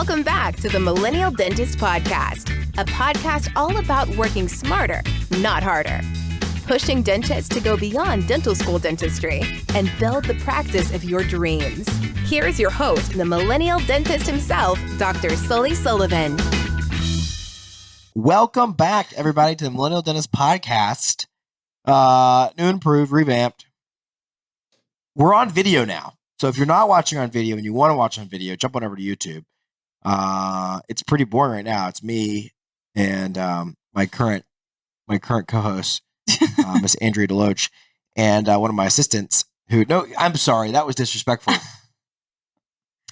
Welcome back to the Millennial Dentist Podcast, a podcast all about working smarter, not harder. Pushing dentists to go beyond dental school dentistry and build the practice of your dreams. Here is your host, the Millennial Dentist himself, Dr. Sullivan. Welcome back, everybody, to the Millennial Dentist Podcast. New, improved, revamped. We're on video now. So if you're not watching on video and you want to watch on video, jump on over to YouTube. It's pretty boring right now. It's me and my current co-host, Miss Andrea Deloach, and one of my assistants who, no, I'm sorry, that was disrespectful.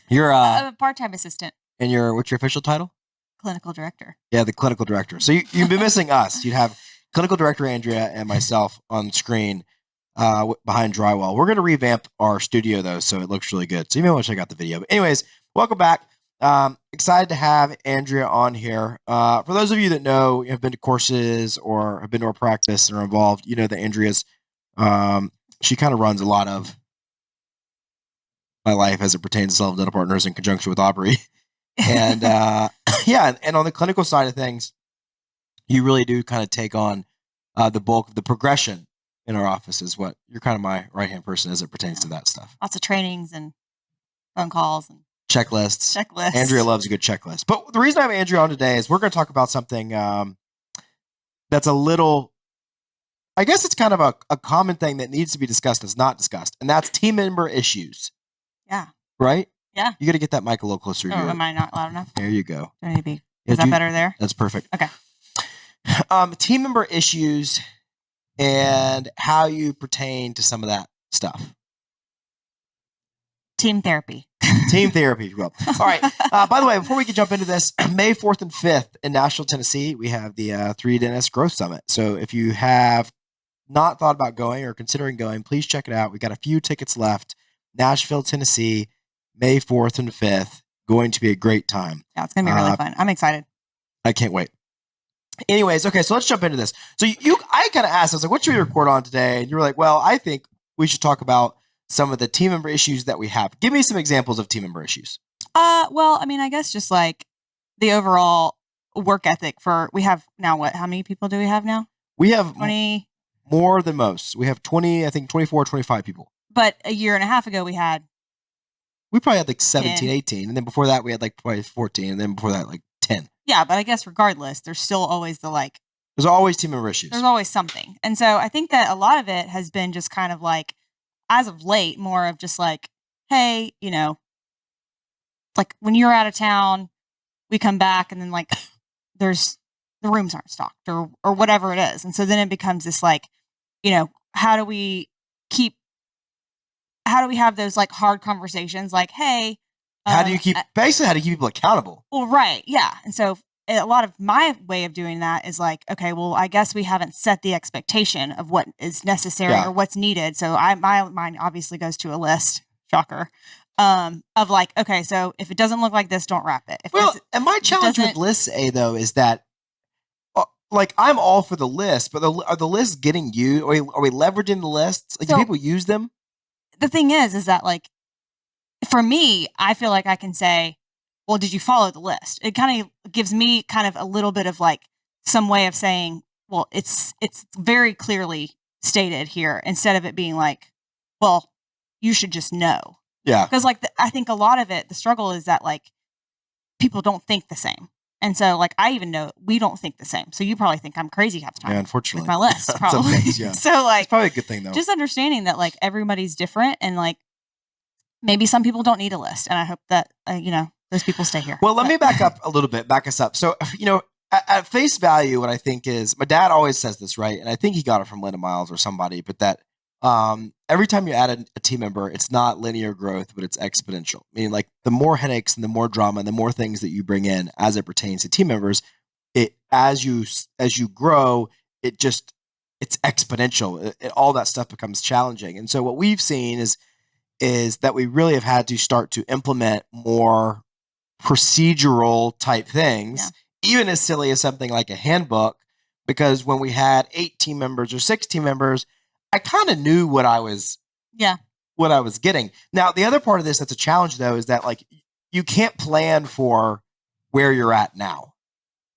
You're I'm a part-time assistant. And what's your official title? Clinical director. Yeah, the clinical director. So you've been missing us. You'd have clinical director Andrea and myself on screen behind drywall. We're going to revamp our studio, though, so it looks really good. So you may want to check out the video. But anyways, welcome back. Excited to have Andrea on here. For those of you that know, have been to courses or have been to our practice and are involved, you know that Andrea's, she kind of runs a lot of my life as it pertains to Sullivan Dental Partners in conjunction with Aubrey. And yeah, and on the clinical side of things, you really do kind of take on the bulk of the progression in our office. Is what you're kind of my right-hand person as it pertains to that stuff. Lots of trainings and phone calls and checklists. Checklists. Andrea loves a good checklist. But the reason I have Andrea on today is we're going to talk about something that's a little, I guess it's kind of a common thing that needs to be discussed that's not discussed, and that's team member issues. Yeah. Right? Yeah. You got to get that mic a little closer to you. Am I not loud enough? There you go. Do I need to be? Is that better there? That's perfect. Okay. Team member issues and how you pertain to some of that stuff. Team therapy. Team therapy. Well, all right. By the way, before we can jump into this, May 4th and 5th in Nashville, Tennessee, we have the 3 Dentist Growth Summit. So if you have not thought about going or considering going, please check it out. We got a few tickets left. Nashville, Tennessee, May 4th and 5th. Going to be a great time. Yeah, it's going to be really fun. I'm excited. I can't wait. Anyways, okay, so let's jump into this. So I kind of asked, I was like, what should we record on today? And you were like, well, I think we should talk about some of the team member issues that we have. Give me some examples of team member issues. Well, I mean, I guess just like the overall work ethic we have now what? How many people do we have now? We have 20. More than most. We have 20, I think 24, 25 people. But a year and a half ago, we probably had like 17, 10. 18. And then before that, we had like probably 14. And then before that, like 10. Yeah, but I guess regardless, there's still always there's always team member issues. There's always something. And so I think that a lot of it has been just kind of like, as of late, more of just like, hey, like when you're out of town, we come back and then like the rooms aren't stocked or whatever it is. And so then it becomes this like, how do we have those like hard conversations like, hey, how do you keep people accountable? Well, right. Yeah. And so a lot of my way of doing that is like, okay, well, I guess we haven't set the expectation of what is necessary or what's needed. So my mind obviously goes to a list, shocker, of like, okay, so if it doesn't look like this, don't wrap it. And my challenge with lists, though, is that like I'm all for the list, but are the lists getting used? Are we leveraging the lists? Like, do people use them? The thing is that like, for me, I feel like I can say, well, did you follow the list? It kind of gives me kind of a little bit of like some way of saying, well, it's very clearly stated here instead of it being like, well, you should just know. Yeah. Because like, I think a lot of it, the struggle is that like people don't think the same. And so like, I even know we don't think the same. So you probably think I'm crazy half the time. Yeah, unfortunately. With my list, probably. Yeah. So like, it's probably a good thing though. Just understanding that like everybody's different and like maybe some people don't need a list. And I hope that, those people stay here. Well, let me back up a little bit, back us up. So, at face value, what I think is, my dad always says this, right? And I think he got it from Linda Miles or somebody, but that every time you add a team member, it's not linear growth, but it's exponential. Meaning like the more headaches and the more drama and the more things that you bring in as it pertains to team members, as you grow, it's exponential. All that stuff becomes challenging. And so what we've seen is that we really have had to start to implement more procedural type things, even as silly as something like a handbook, because when we had 8 team members or 6 team members, I kind of knew what I was getting. Now, the other part of this that's a challenge though is that like you can't plan for where you're at now.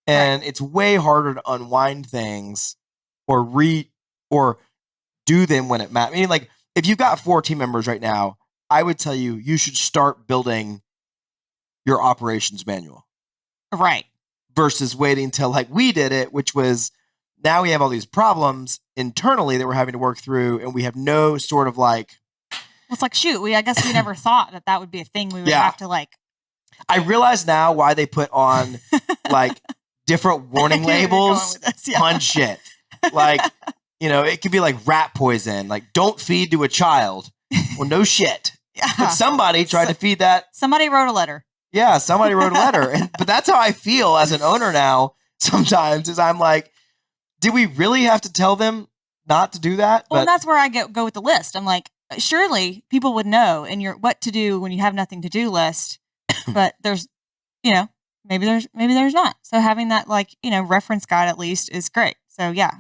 And it's way harder to unwind things or do them when it matters. I mean, like, if you've got 4 team members right now, I would tell you, you should start building your operations manual. Right. Versus waiting till like we did it, which was now we have all these problems internally that we're having to work through, and we have no sort of like. Well, it's like, shoot, I guess we never thought that would be a thing we would have to like. I realize now why they put on like different warning labels on shit. Like, it could be like rat poison, like don't feed to a child. Well, no shit. But somebody tried to feed that. Somebody wrote a letter. Yeah, somebody wrote a letter. But that's how I feel as an owner now sometimes is I'm like, did we really have to tell them not to do that? Well, that's where I go with the list. I'm like, surely people would know in your what to do when you have nothing to do list. But there's, maybe there's not. So having that reference guide at least is great. So yeah.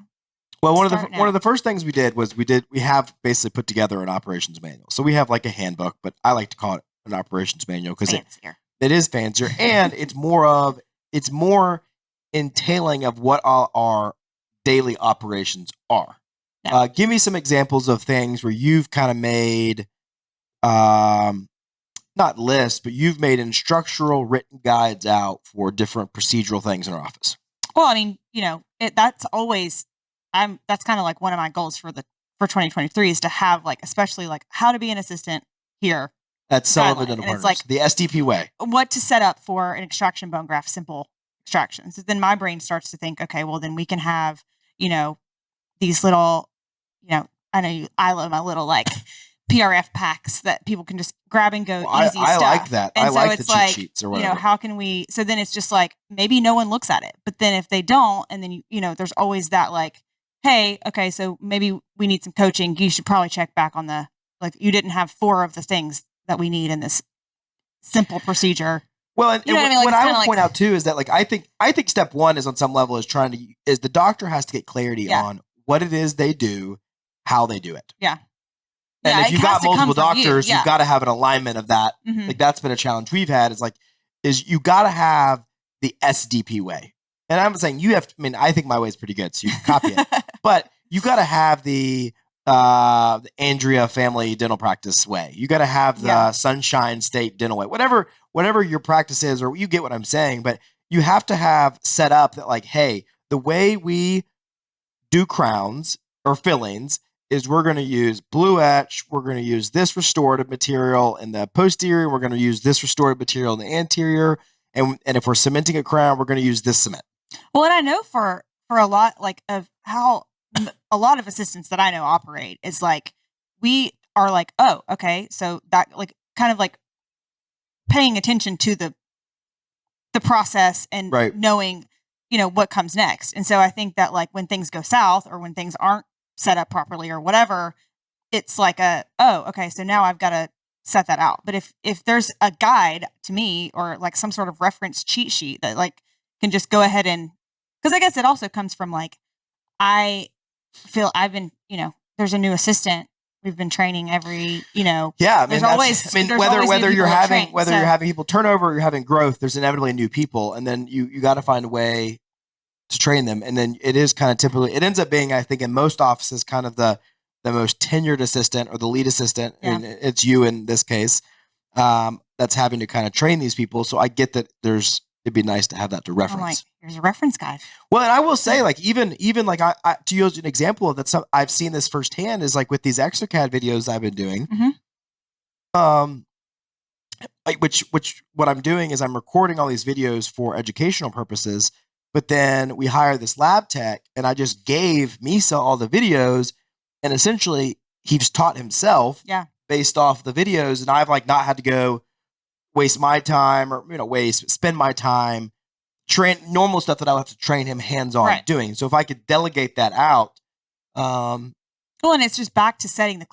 Well, one of the first things we did was we have basically put together an operations manual. So we have like a handbook, but I like to call it an operations manual because it is fancier and it's more entailing of what our daily operations are. Yeah. Give me some examples of things where you've kind of made, not lists, but you've made instructional written guides out for different procedural things in our office. Well, I mean, that's always, that's kind of like one of my goals for 2023 is to have especially how to be an assistant here. That's Sullivan and Partners, like the SDP way. What to set up for an extraction bone graft, simple extractions. So then my brain starts to think, okay, well then we can have, these little, I love my little PRF packs that people can just grab and go easy I stuff. like that. And I like the cheat sheets or whatever. How can we, so then it's just maybe no one looks at it, but then if they don't, and then, there's always that hey, okay, so maybe we need some coaching. You should probably check back on you didn't have 4 of the things that we need in this simple procedure. Well, and what I would point out too is that I think step 1 is on some level is the doctor has to get clarity on what it is they do, how they do it. Yeah. And if you've got multiple doctors, you've got to have an alignment of that. Mm-hmm. That's been a challenge we've had is you got to have the SDP way. And I'm saying you have to, I think my way is pretty good, so you can copy it. But you got to have the Andrea family dental practice way. You got to have the Sunshine State dental way. Whatever your practice is, or you get what I'm saying, but you have to have set up that hey, the way we do crowns or fillings is we're going to use blue etch, we're going to use this restorative material in the posterior, we're going to use this restorative material in the anterior, and if we're cementing a crown, we're going to use this cement. Well, and I know for a lot of how a lot of assistants that I know operate is we are oh, okay, so that kind of paying attention to the process and knowing what comes next. And so I think that when things go south or when things aren't set up properly or whatever, it's oh, okay, so now I've got to set that out. But if there's a guide to me or some sort of reference cheat sheet that can just go ahead and, because I guess it also comes from I feel I've been, there's a new assistant. We've been training every, there's always whether you're having people turnover or you're having growth, there's inevitably new people, and then you got to find a way to train them. And then it is kind of typically, it ends up being, I think in most offices, kind of the most tenured assistant or the lead assistant, and it's you in this case, that's having to kind of train these people. So I get that it'd be nice to have that to reference. Here's a reference guide. Well, and I will say, even I to use an example of that, I've seen this firsthand is with these ExoCAD videos I've been doing. Mm-hmm. Which what I'm doing is I'm recording all these videos for educational purposes, but then we hire this lab tech, and I just gave Misa all the videos, and essentially he's taught himself based off the videos, and I've not had to go waste my time or spend my time train normal stuff that I would have to train him hands-on doing. So if I could delegate that out, well, and it's just back to setting the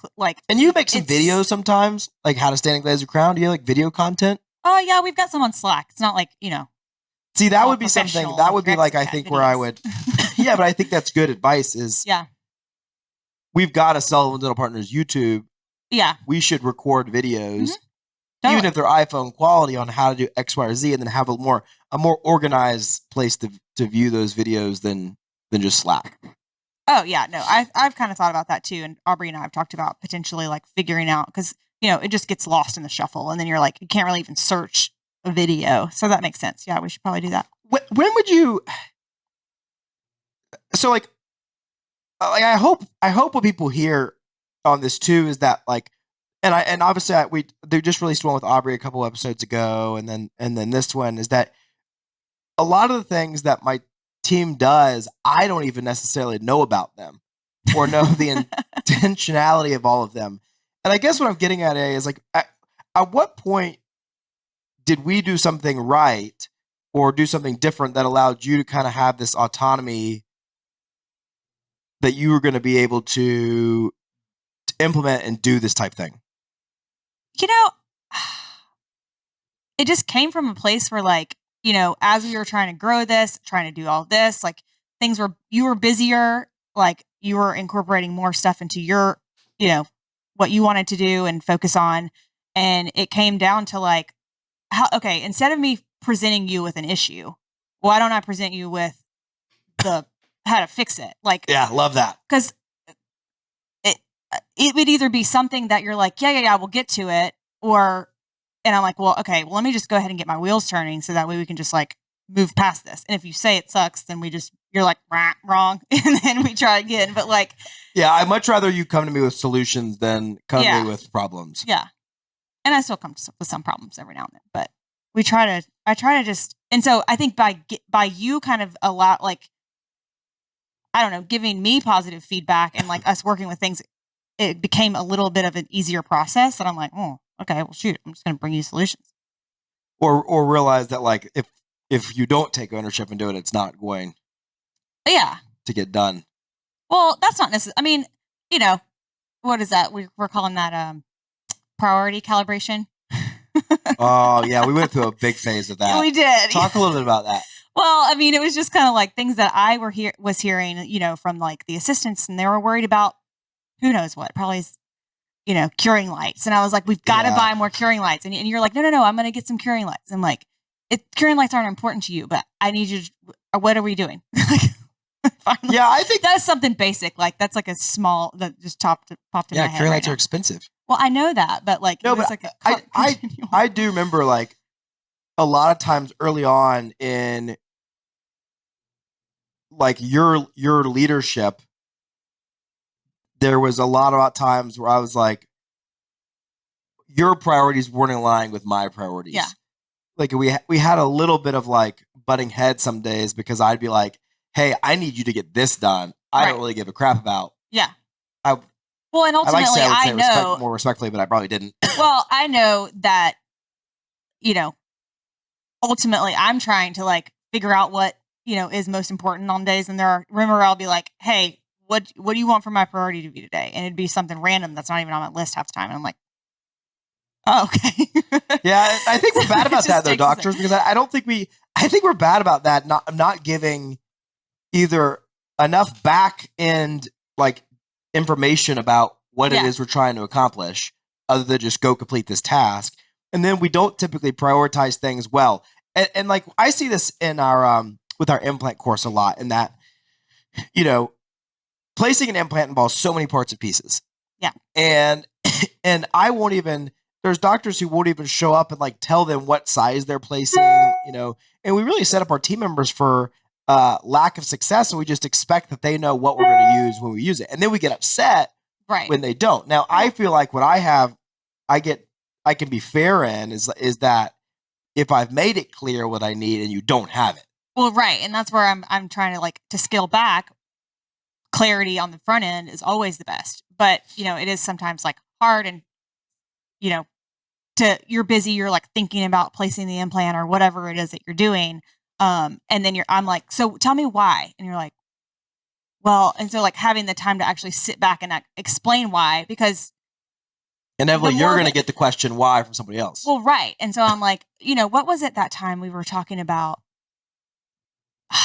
and you make some videos sometimes, how to stand and glaze a crown. Do you have video content? Oh yeah, we've got some on Slack. It's not see, that would be something that would be I think videos. Where I would yeah, but I think that's good advice is we've got a Sullivan Dental Partners YouTube. Yeah, we should record videos. Mm-hmm. even if they're iPhone quality, on how to do X, Y, or Z, and then have a more organized place to view those videos than just Slack. Oh yeah, no, I've kind of thought about that too, and Aubrey and I have talked about potentially like figuring out, because it just gets lost in the shuffle, and then you're like, you can't really even search a video, so that makes sense. Yeah, we should probably do that. When would you? So like I hope what people hear on this too is that like, and obviously they just released one with Aubrey a couple episodes ago, and then this one is that a lot of the things that my team does, I don't even necessarily know about them or know the intentionality of all of them. And I guess what I'm getting at is like, at what point did we do something right or do something different that allowed you to kind of have this autonomy that you were going to be able to implement and do this type thing? It just came from a place where like, as we were trying to grow this, trying to do all this, like you were busier, like you were incorporating more stuff into your, what you wanted to do and focus on. And it came down to like, instead of me presenting you with an issue, why don't I present you with how to fix it? Like, yeah, love that. Because it would either be something that you're like, yeah, we'll get to it, and I'm like, well, okay, let me just go ahead and get my wheels turning so that way we can just like move past this. And if you say it sucks, then you're like, wrong. And then we try again. But like, yeah, I'd much rather you come to me with solutions than come to me with problems. Yeah. And I still come with some problems every now and then, but I try to just, and so I think by you kind of giving me positive feedback and like us working with things, it became a little bit of an easier process. And I'm like, oh, okay, well, shoot, I'm just going to bring you solutions. Or realize that like if you don't take ownership and do it, it's not going to get done. Well, that's not necessarily, I mean, what is that? We're calling that priority calibration. Oh, yeah, we went through a big phase of that. We did. Talk a little bit about that. Well, I mean, it was just kind of like things that I was hearing, from like the assistants, and they were worried about who knows what, probably, curing lights. And I was like, we've got to buy more curing lights. And you're like, no, I'm going to get some curing lights. I'm like, curing lights aren't important to you, but I need you to, what are we doing? Finally, yeah, I think that's something basic. Like that's like a small that just popped in my head. Yeah, curing lights now. are expensive. Well, I know that, but like, no, but like I do remember like a lot of times early on in like your leadership, there was a lot of times where I was like, your priorities weren't in line with my priorities. Yeah. Like we had a little bit of like butting heads some days because I'd be like, hey, I need you to get this done. I don't really give a crap about. Yeah. Well, and ultimately, I know more respectfully, but I probably didn't. Well, I know that, ultimately I'm trying to like figure out what, is most important on days. And remember, I'll be like, hey, what do you want for my priority to be today? And it'd be something random that's not even on my list half the time. And I'm like, oh, okay. Yeah, I think we're bad about that though, doctors, because I think we're bad about that, not giving either enough back end like information about what it is we're trying to accomplish, other than just go complete this task. And then we don't typically prioritize things well. And like I see this in our with our implant course a lot, in that, placing an implant involves so many parts and pieces. Yeah. And I won't even, there's doctors who won't even show up and like tell them what size they're placing, and we really set up our team members for lack of success. And we just expect that they know what we're going to use when we use it. And then we get upset when they don't. Now, I feel like what I can be fair in is that if I've made it clear what I need and you don't have it. Well, right. And that's where I'm trying to like to scale back. Clarity on the front end is always the best, but it is sometimes like hard, and you're busy, you're like thinking about placing the implant or whatever it is that you're doing. And then I'm like, so tell me why. And you're like, well, and so like having the time to actually sit back and explain why, because inevitably you're going to get the question why from somebody else. Well, right. And so I'm like, what was it that time we were talking about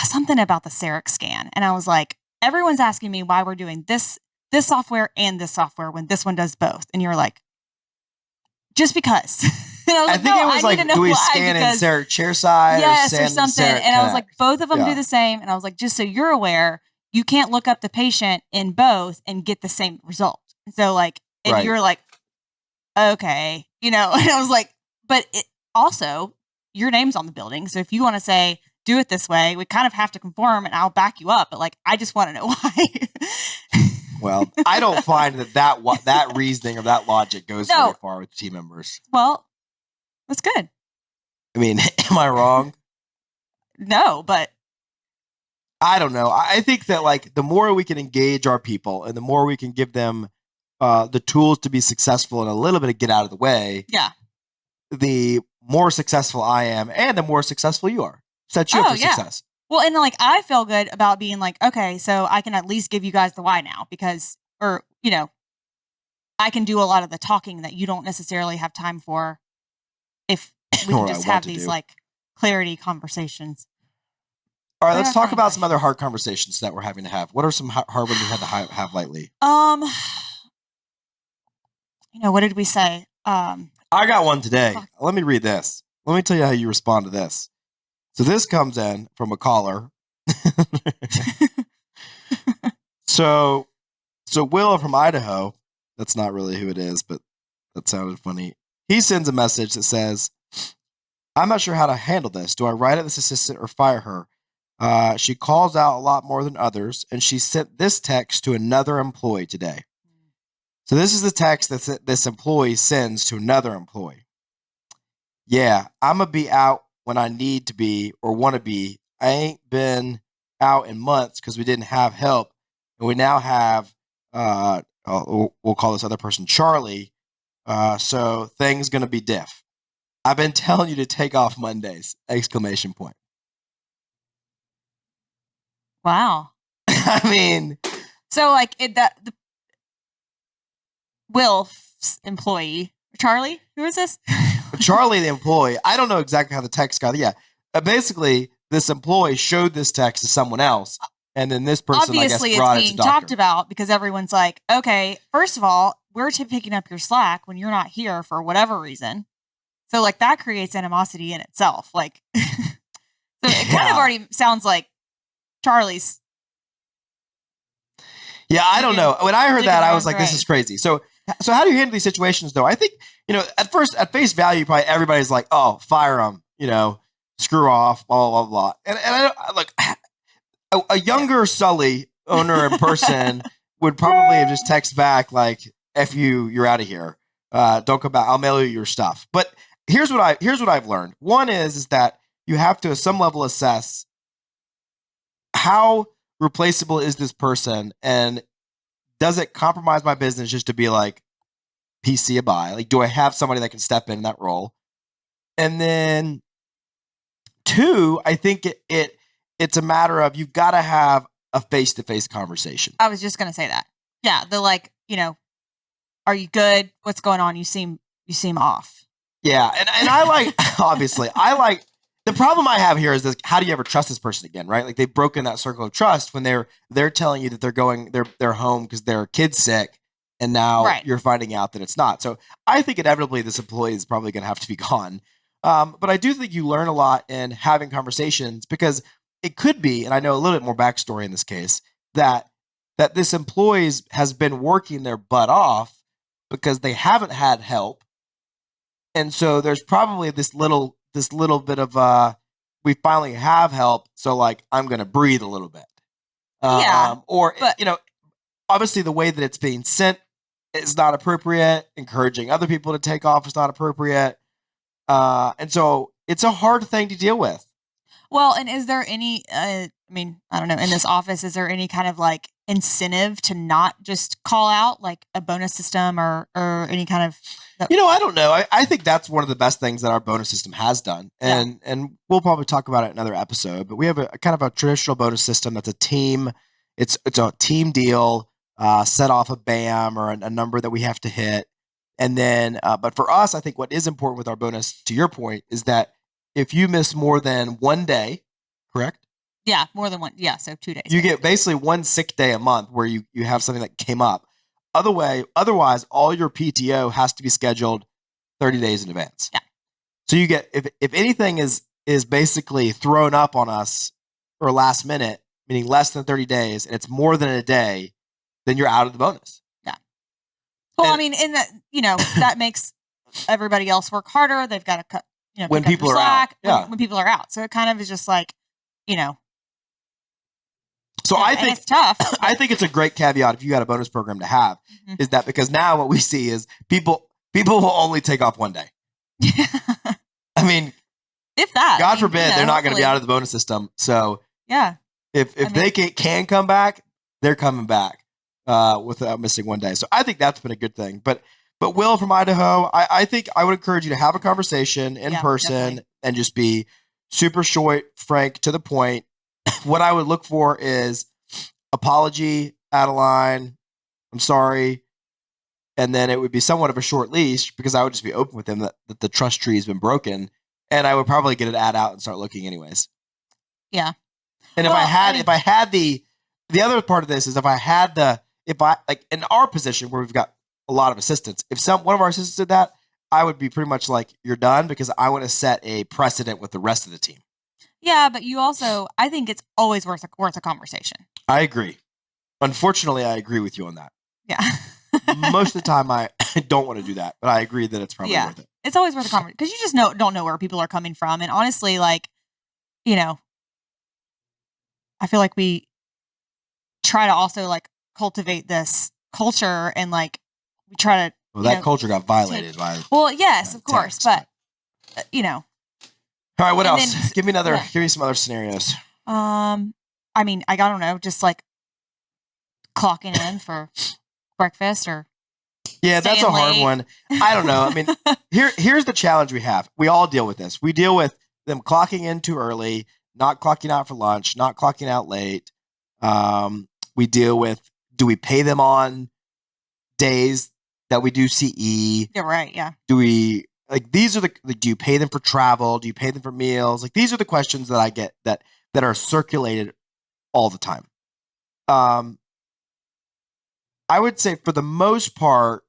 something about the CEREC scan. And I was like, everyone's asking me why we're doing this software and this software when this one does both. And you're like, just because. And I was I like, think no, it was I like, need to know do we why, scan in because Sarah chair side yes, or or scan something. Sarah And I was like, connect? both of them Yeah. do the same. And I was like, just so you're aware, you can't look up the patient in both and get the same result. So like, and Right. you're like, okay, you know, and I was like, but it also, your name's on the building. So if you want to say, do it this way, we kind of have to conform and I'll back you up. But like, I just want to know why. Well, I don't find that reasoning or that logic goes No. very far with team members. Well, that's good. I mean, am I wrong? No, but I don't know. I think that like the more we can engage our people and the more we can give them the tools to be successful and a little bit of get out of the way, yeah. the more successful I am and the more successful you are. Set you up for success. Well, and like I feel good about being like, okay, so I can at least give you guys the why now because, or, you know, I can do a lot of the talking that you don't necessarily have time for if we can just have these like clarity conversations. All right, let's talk about some other hard conversations that we're having to have. What are some hard ones you had to have lately? You know, what did we say? I got one today. Let me read this. Let me tell you how you respond to this. So this comes in from a caller. So Will from Idaho, that's not really who it is, but that sounded funny. He sends a message that says, I'm not sure how to handle this. Do I write at this assistant or fire her? She calls out a lot more than others, and she sent this text to another employee today. So this is the text that this employee sends to another employee. Yeah, I'm going to be out when I need to be or want to be. I ain't been out in months because we didn't have help. And we now have, we'll call this other person Charlie. So things going to be diff. I've been telling you to take off Mondays, ! Wow. I mean. So like the Will's employee, Charlie, who is this? Charlie, the employee. I don't know exactly how the text got. Yeah. Basically, this employee showed this text to someone else. And then this person, obviously, I guess, brought it's it to being talked about because everyone's like, okay, first of all, we're picking up your slack when you're not here for whatever reason. So like that creates animosity in itself. Like, so it kind of already sounds like Charlie's. Yeah, I don't know. When I heard that, I was like, this is crazy. So how do you handle these situations, though? I think, at face value, probably everybody's like, oh, fire them, screw off, blah, blah, blah. And look, a younger Sully owner in person would probably have just text back like, F you, you're out of here. Don't come back. I'll mail you your stuff. But here's what I've learned. One is that you have to, at some level, assess how replaceable is this person, and does it compromise my business just to be like PC a buy? Like, do I have somebody that can step in that role? And then two, I think it's a matter of you've got to have a face-to-face conversation. I was just gonna say that. Yeah, the like, are you good? What's going on? You seem off. Yeah, and I like obviously I like. The problem I have here is this: how do you ever trust this person again, right? Like they've broken that circle of trust when they're telling you that they're home because their kid's sick, and now you're finding out that it's not. So I think inevitably this employee is probably going to have to be gone. But I do think you learn a lot in having conversations because it could be, and I know a little bit more backstory in this case, that this employee has been working their butt off because they haven't had help, and so there's probably this little bit of we finally have help, so like I'm gonna breathe a little bit. Obviously the way that it's being sent is not appropriate. Encouraging other people to take off is not appropriate, and so it's a hard thing to deal with. Well, and is there any? I don't know. In this office, is there any kind of like incentive to not just call out, like a bonus system or any kind of? I don't know. I think that's one of the best things that our bonus system has done, and we'll probably talk about it in another episode. But we have a kind of a traditional bonus system that's a team. It's a team deal, set off a BAM or a number that we have to hit, and then. But for us, I think what is important with our bonus, to your point, is that if you miss more than 1 day, correct? Yeah, more than one. Yeah, so 2 days. You get basically 1 sick day a month where you have something that came up. Otherwise, all your PTO has to be scheduled 30 days in advance. Yeah. So you get, if anything is basically thrown up on us or last minute, meaning less than 30 days, and it's more than a day, then you're out of the bonus. Yeah. Well, And- I mean, in that, that makes everybody else work harder. They've got to cut, When pick up people their are out. slack Yeah. when people are out. So it kind of is just like, So I think it's tough. I think it's a great caveat if you got a bonus program to have, is that because now what we see is people will only take off one day. I mean, if that, God forbid, they're not going to be hopefully. out of the bonus system. So Yeah. if they can come back, they're coming back without missing one day. So I think that's been a good thing. But Will from Idaho, I think I would encourage you to have a conversation in person definitely. and just be super short, frank, to the point. What I would look for is apology, Adeline, I'm sorry. And then it would be somewhat of a short leash because I would just be open with them that the trust tree has been broken. And I would probably get an ad out and start looking anyways. Yeah. And Well, if I had the other part of this is if I like in our position where we've got a lot of assistants, if one of our assistants did that, I would be pretty much like, you're done, because I want to set a precedent with the rest of the team. Yeah, but you also, I think it's always worth a conversation. I agree. Unfortunately, I agree with you on that. Yeah. Most of the time, I don't want to do that, but I agree that it's probably worth it. It's always worth a conversation because you just don't know where people are coming from. And honestly, like, I feel like we try to also like cultivate this culture and like we try to. Well, that culture got violated by. Well, yes, of course, but All right, what and else? then- Give me some other scenarios. I mean, I don't know, just like clocking in for breakfast or. Yeah, that's a staying hard late. one. I don't know. I mean, here's the challenge we have. We all deal with this. We deal with them clocking in too early, not clocking out for lunch, not clocking out late. We deal with, do we pay them on days that we do CE? You're right. Yeah. Do we, like, these are do you pay them for travel? Do you pay them for meals? Like, these are the questions that I get that are circulated all the time. I would say for the most part,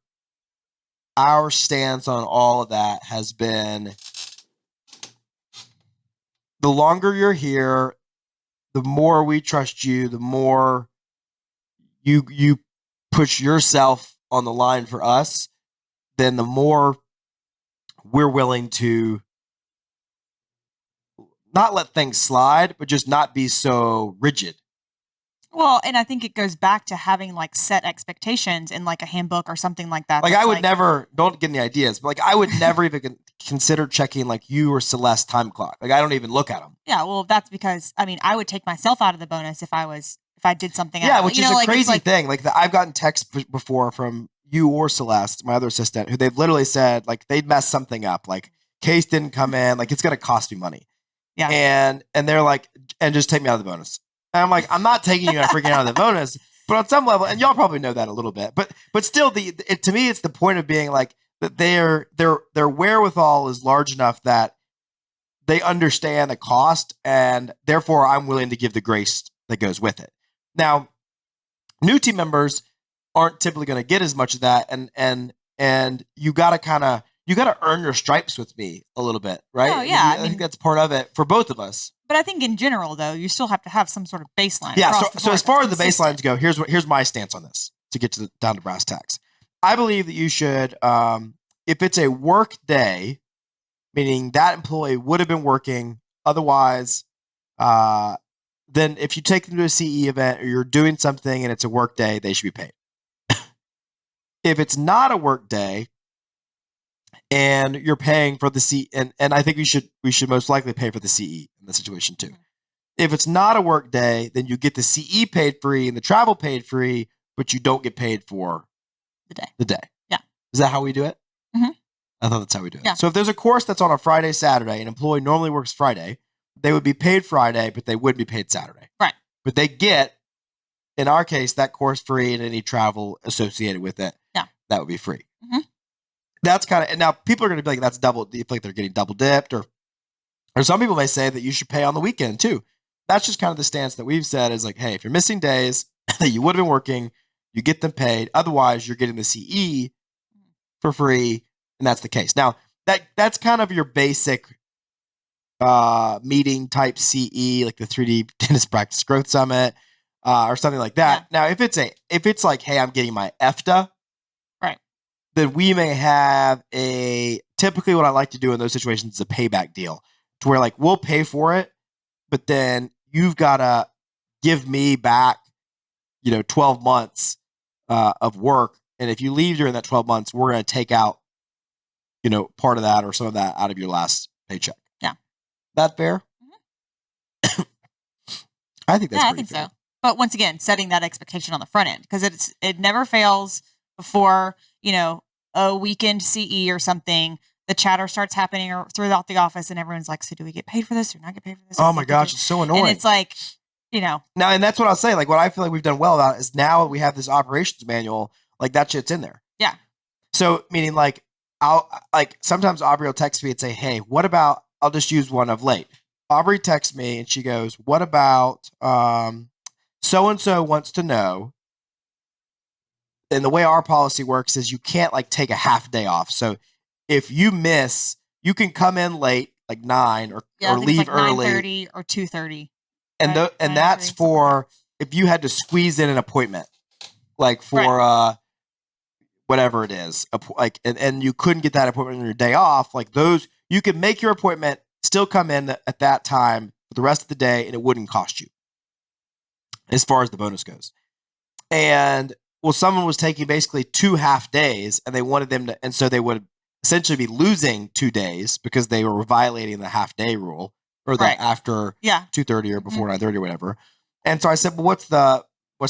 our stance on all of that has been, the longer you're here, the more we trust you, the more you push yourself on the line for us, then the more we're willing to not let things slide, but just not be so rigid. Well, and I think it goes back to having like set expectations in like a handbook or something like that. Like, that's I would never, don't get any ideas, but like, I would never even consider checking like you or Celeste time clock. Like, I don't even look at them. Yeah, well, that's because I mean, I would take myself out of the bonus if I did something. Yeah, out. which You is know, a like, it's crazy like, thing. Like, I've gotten texts before from you or Celeste, my other assistant, who they've literally said like they'd messed something up. Like, case didn't come in. Like, it's going to cost me money. Yeah. And they're like, and just take me out of the bonus. And I'm like, I'm not taking you freaking out of the bonus, but on some level, and y'all probably know that a little bit, but still, to me, it's the point of being like that their wherewithal is large enough that they understand the cost, and therefore I'm willing to give the grace that goes with it. Now, new team members aren't typically going to get as much of that, and you got to earn your stripes with me a little bit, right? Oh, yeah, I think that's part of it for both of us. But I think in general, though, you still have to have some sort of baseline. Yeah. across the So board as far as that's the consistent. baselines go, here's my stance on this to get down to brass tacks. I believe that you should, if it's a work day, meaning that employee would have been working otherwise, then if you take them to a CE event or you're doing something and it's a work day, they should be paid. If it's not a work day and you're paying for the CE, and I think we should most likely pay for the CE in the situation too. If it's not a work day, then you get the CE paid free and the travel paid free, but you don't get paid for the day. Yeah. Is that how we do it? Mhm. I thought that's how we do it. Yeah. So if there's a course that's on a Friday, Saturday, an employee normally works Friday, they would be paid Friday, but they wouldn't be paid Saturday. Right. But they get, in our case, that course free and any travel associated with it. Yeah. That would be free. Mhm. That's kind of, and now people are going to be like, that's double, you feel like they're getting double dipped, or some people may say that you should pay on the weekend too. That's just kind of the stance that we've said is like, hey, if you're missing days that you would have been working, you get them paid. Otherwise, you're getting the CE for free, and that's the case. Now, that's kind of your basic meeting type CE, like the 3D Dentist Practice Growth Summit, or something like that. Yeah. Now, if it's like, hey, I'm getting my EFTA, right, then we may have typically what I like to do in those situations is a payback deal, to where like we'll pay for it, but then you've got to give me back, 12 months of work. And if you leave during that 12 months, we're going to take out, part of that or some of that out of your last paycheck. Yeah. That fair? Mm-hmm. I think that's I think fair. so. But once again, setting that expectation on the front end, because it never fails before, a weekend CE or something, the chatter starts happening or throughout the office and everyone's like, so do we get paid for this or not get paid for this? Oh my gosh, it's so annoying. And it's like, Now, and that's what I'll say. Like what I feel like we've done well about is now we have this operations manual, like that shit's in there. Yeah. So meaning like sometimes Aubrey will text me and say, hey, what about, I'll just use one of late. Aubrey texts me and she goes, what about so-and-so wants to know. And the way our policy works is you can't like take a half day off. So if you miss, you can come in late, like 9 or leave like early. 9:30 or 2:30. And right? And that's for if you had to squeeze in an appointment, like for whatever it is, like and you couldn't get that appointment on your day off. Like those, you could make your appointment, still come in at that time for the rest of the day, and it wouldn't cost you, as far as the bonus goes. And well, someone was taking basically 2 half days, and they wanted them to, and so they would essentially be losing 2 days because they were violating the half day rule. Or that after 2:30 or before 9:30 or whatever. And so I said, well, what's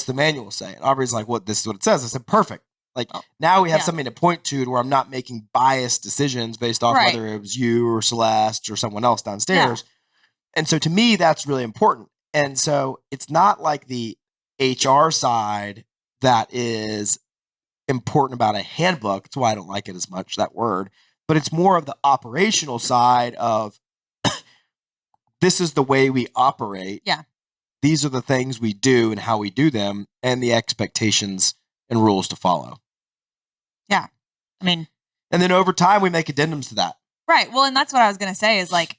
the manual say? And Aubrey's like, well, this is what it says. I said, perfect. Like now we have something to point to where I'm not making biased decisions based off whether it was you or Celeste or someone else downstairs. Yeah. And so to me, that's really important. And so it's not like the HR side that is important about a handbook. That's why I don't like it as much, that word. But it's more of the operational side of, this is the way we operate. Yeah. These are the things we do and how we do them, and the expectations and rules to follow. Yeah. I mean, and then over time we make addendums to that. Right. Well, and that's what I was going to say is like,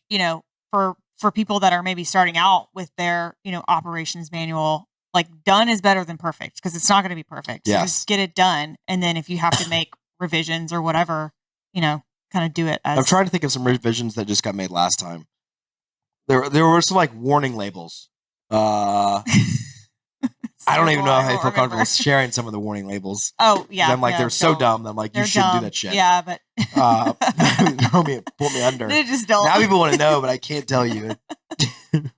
for people that are maybe starting out with their, operations manual, like done is better than perfect because it's not going to be perfect. So just get it done. And then if you have to make revisions or whatever, kind of do it as. I'm trying to think of some revisions that just got made last time. There were some like warning labels. I don't even know how I feel comfortable sharing some of the warning labels. Oh yeah, I'm like they're so dumb. That I'm like, you shouldn't do that shit. Yeah, but pull me under. They just don't. Now people want to know, but I can't tell you. It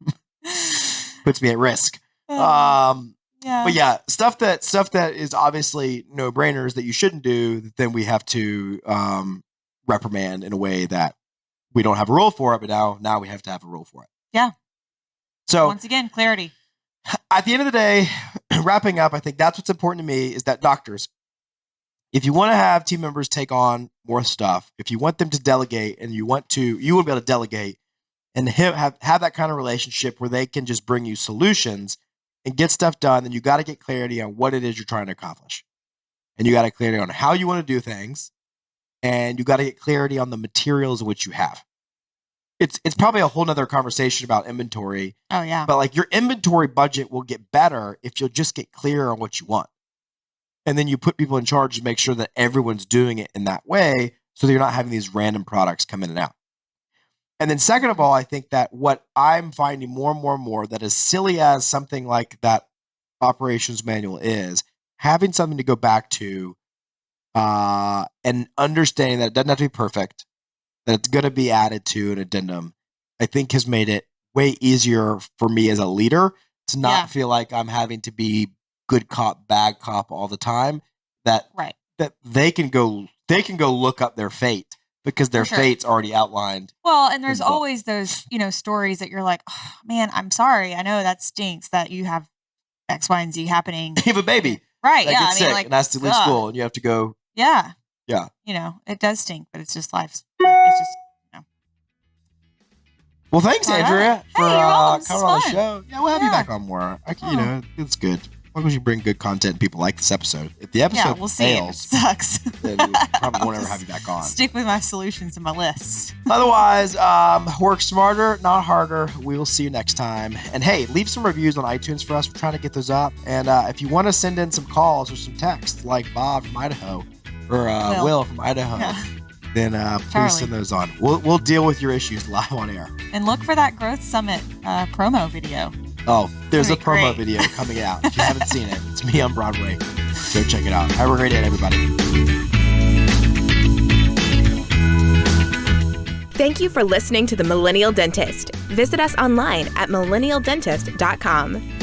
puts me at risk. But yeah, stuff that is obviously no brainers that you shouldn't do. Then we have to reprimand in a way that. We don't have a rule for it, but now we have to have a rule for it. Yeah. So once again, clarity. At the end of the day, wrapping up, I think that's what's important to me is that doctors, if you want to have team members take on more stuff, if you want them to delegate and you want to be able to delegate and have that kind of relationship where they can just bring you solutions and get stuff done, then you got to get clarity on what it is you're trying to accomplish. And you got to clarity on how you want to do things. And you got to get clarity on the materials in which you have. It's probably a whole nother conversation about inventory. Oh yeah. But like your inventory budget will get better if you'll just get clear on what you want. And then you put people in charge to make sure that everyone's doing it in that way so that you're not having these random products come in and out. And then second of all, I think that what I'm finding more and more that as silly as something like that operations manual is, having something to go back to and understanding that it doesn't have to be perfect, that it's going to be added to an addendum, I think has made it way easier for me as a leader to not feel like I'm having to be good cop, bad cop all the time. That they can go look up their fate because their fate's already outlined. Well, and there's always those, stories that you're like, oh, man, I'm sorry. I know that stinks that you have X, Y, and Z happening. You have a baby. Right. That gets sick and has to leave school and you have to go. Yeah. Yeah. It does stink, but it's just life. It's just, Well, thanks, Andrea, for coming on the show. Yeah, we'll have you back on more. It's good. long as you bring good content, people like this episode. If the episode we'll see. fails, It sucks. then we probably won't ever have you back on. Stick with my solutions and my lists. Otherwise, work smarter, not harder. We will see you next time. And hey, leave some reviews on iTunes for us. We're trying to get those up. And if you want to send in some calls or some texts, like Bob from Idaho or Will from Idaho, then please send those on. We'll deal with your issues live on air. And look for that Growth Summit promo video. Oh, there's a promo video coming out. If you haven't seen it, it's me on Broadway. Go check it out. Have a great day, everybody. Thank you for listening to The Millennial Dentist. Visit us online at millennialdentist.com.